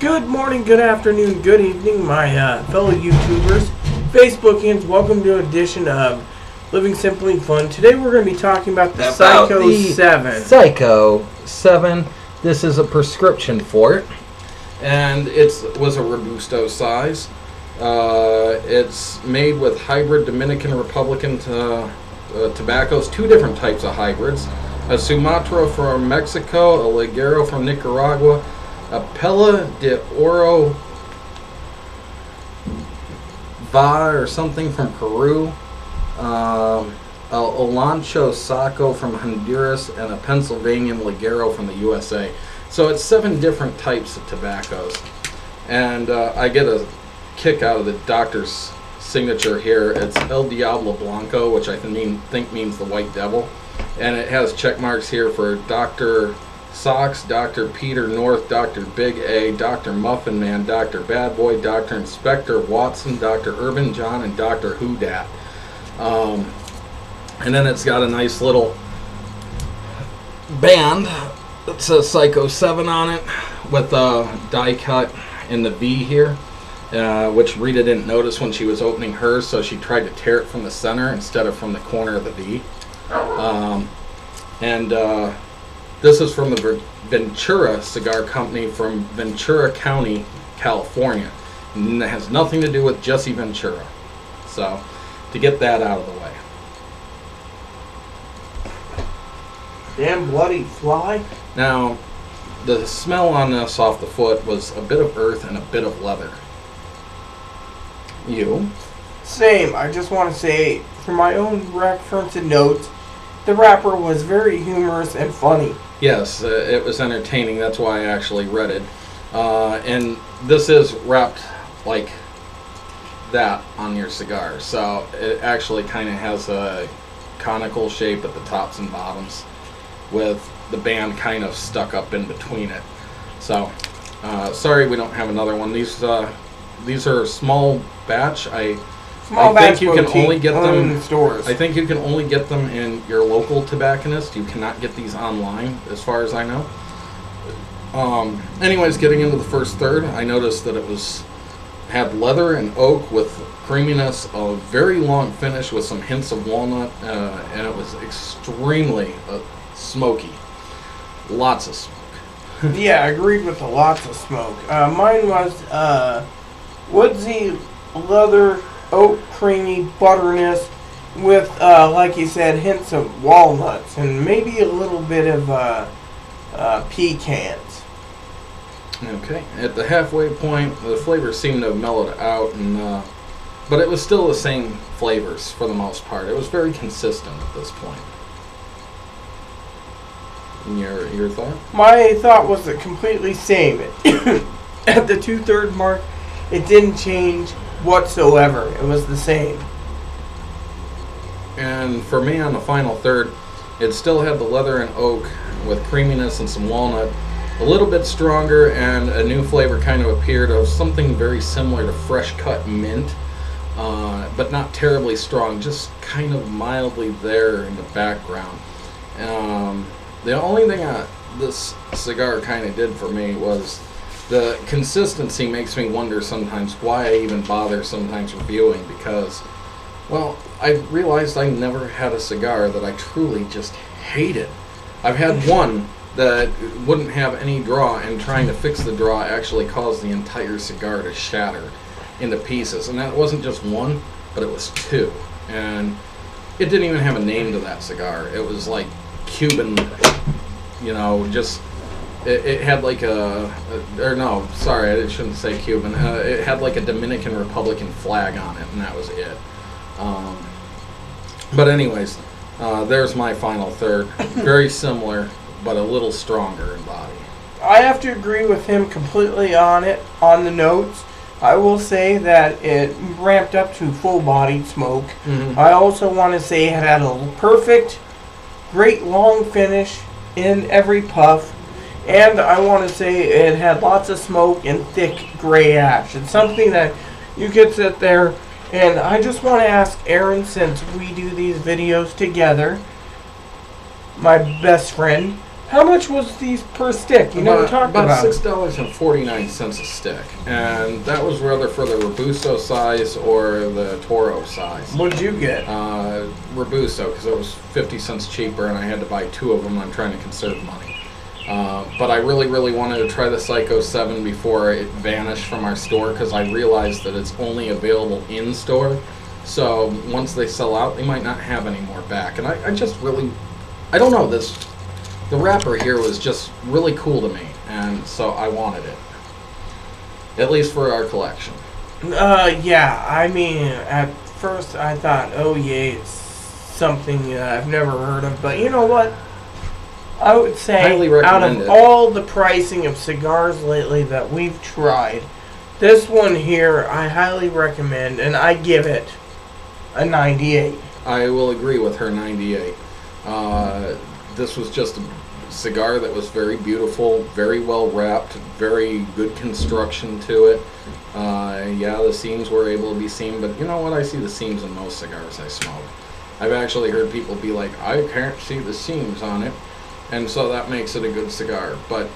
Good morning, good afternoon, good evening, my fellow YouTubers, Facebookians. Welcome to an edition of Living Simply Fun. Today we're going to be talking about the Psycho 7. Psycho 7. This is a prescription for it, and it was a Robusto size. It's made with hybrid Dominican Republican tobaccos, two different types of hybrids. A Sumatra from Mexico, a Ligero from Nicaragua, a Pella de Oro Va or something from Peru, a Olancho Saco from Honduras, and a Pennsylvania Ligero from the USA. So it's 7 different types of tobaccos. And I get a kick out of the doctor's signature here. It's El Diablo Blanco, which I think means the White Devil. And it has check marks here for Dr. Socks, Dr. Peter North, Dr. Big A, Dr. Muffin Man, Dr. Bad Boy, Dr. Inspector Watson, Dr. Urban John, and Dr. Who Dat. And then it's got a nice little band that says Psycho 7 on it with a die cut in the V here, which Rita didn't notice when she was opening hers, so she tried to tear it from the center instead of from the corner of the V. This is from the Ventura Cigar Company from Ventura County, California. And it has nothing to do with Jesse Ventura. So, to get that out of the way. Damn bloody fly. Now, the smell on this off the foot was a bit of earth and a bit of leather. You? Same. I just want to say, for my own reference and notes, the wrapper was very humorous and funny. Yes, it was entertaining. That's why I actually read it. And this is wrapped like that on your cigar. So it actually kind of has a conical shape at the tops and bottoms with the band kind of stuck up in between it. So, sorry we don't have another one. These are small batch. I think you can only get them in stores. I think you can only get them in your local tobacconist. You cannot get these online, as far as I know. Anyways, getting into the first third, I noticed that it had leather and oak with creaminess, a very long finish with some hints of walnut, and it was extremely smoky. Lots of smoke. Yeah, I agreed with the lots of smoke. Mine was woodsy, leather, oak, creamy butterness with, like you said, hints of walnuts and maybe a little bit of pecans. Okay, at the halfway point, the flavors seemed to have mellowed out, but it was still the same flavors for the most part. It was very consistent at this point. And your thought? My thought was the completely same. At the 2/3 mark, it didn't change whatsoever. It was the same. And for me on the final third, it still had the leather and oak with creaminess and some walnut, a little bit stronger, and a new flavor kind of appeared of something very similar to fresh cut mint, but not terribly strong, just kind of mildly there in the background. The only thing this cigar kind of did for me was the consistency makes me wonder sometimes why I even bother sometimes reviewing, because, well, I realized I never had a cigar that I truly just hated. I've had one that wouldn't have any draw, and trying to fix the draw actually caused the entire cigar to shatter into pieces. And that wasn't just one, but it was 2. And it didn't even have a name to that cigar. It was like Cuban, just... It had like I shouldn't say Cuban. It had like a Dominican Republican flag on it, and that was it. But anyways, there's my final third. Very similar, but a little stronger in body. I have to agree with him completely on the notes. I will say that it ramped up to full-bodied smoke. Mm-hmm. I also want to say it had a perfect, great long finish in every puff. And I want to say it had lots of smoke and thick gray ash. It's something that you could sit there, and I just want to ask Aaron, since we do these videos together, my best friend, How much was these per stick? You never talked about $6.49 a stick, and that was rather for the Robusto size or the Toro size. What did you get? Robusto, because it was 50 cents cheaper, and I had to buy 2 of them. I'm trying to conserve money. But I really, really wanted to try the Psycho 7 before it vanished from our store, because I realized that it's only available in store. So once they sell out, they might not have any more back. And I just really, I don't know, the wrapper here was just really cool to me, and so I wanted it. At least for our collection. Yeah, I mean, at first I thought, oh yeah, it's something I've never heard of, but you know what? I would say, out of all the pricing of cigars lately that we've tried, this one here I highly recommend, and I give it a 98. I will agree with her 98. This was just a cigar that was very beautiful, very well wrapped, very good construction to it. Yeah, the seams were able to be seen, but you know what? I see the seams in most cigars I smoke. I've actually heard people be like, I can't see the seams on it, and so that makes it a good cigar. But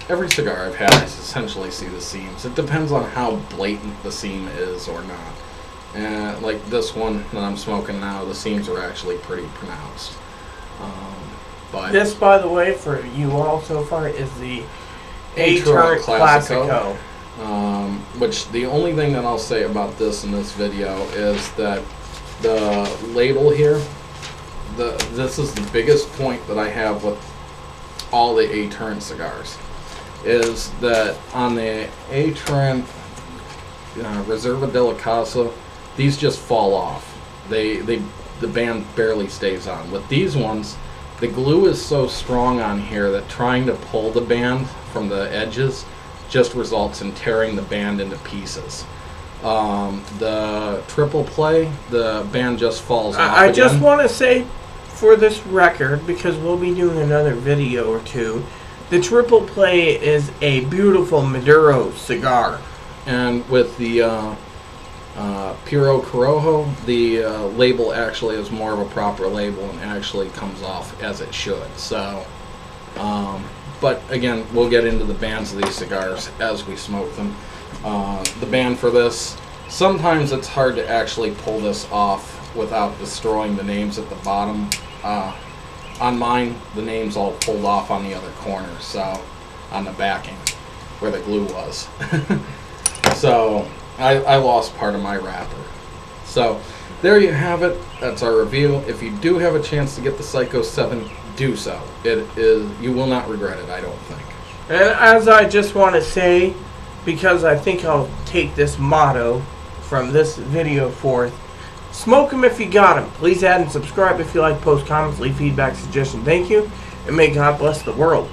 every cigar I've had, I essentially see the seams. It depends on how blatant the seam is or not. And like this one that I'm smoking now, the seams are actually pretty pronounced. But this, by the way, for you all so far, is the A-Turn Classico. Which the only thing that I'll say about this in this video is that the label here, this is the biggest point that I have with all the A-Turn cigars, is that on the A-Turn Reserva de la Casa, these just fall off. The band barely stays on. With these ones, the glue is so strong on here that trying to pull the band from the edges just results in tearing the band into pieces. The triple play, the band just falls off I just want to say, for this record, because we'll be doing another video or two, the triple play is a beautiful Maduro cigar. And with the Puro Corojo, the label actually is more of a proper label and actually comes off as it should. So, but again, we'll get into the bands of these cigars as we smoke them. The band for this, sometimes it's hard to actually pull this off without destroying the names at the bottom. On mine, the name's all pulled off on the other corner, so on the backing where the glue was. So I lost part of my wrapper. So there you have it. That's our review. If you do have a chance to get the Psycho 7, do so. You will not regret it, I don't think. And as I just want to say, because I think I'll take this motto from this video forth, smoke them if you got them. Please add and subscribe if you like, post comments, leave feedback, suggestions. Thank you, and may God bless the world.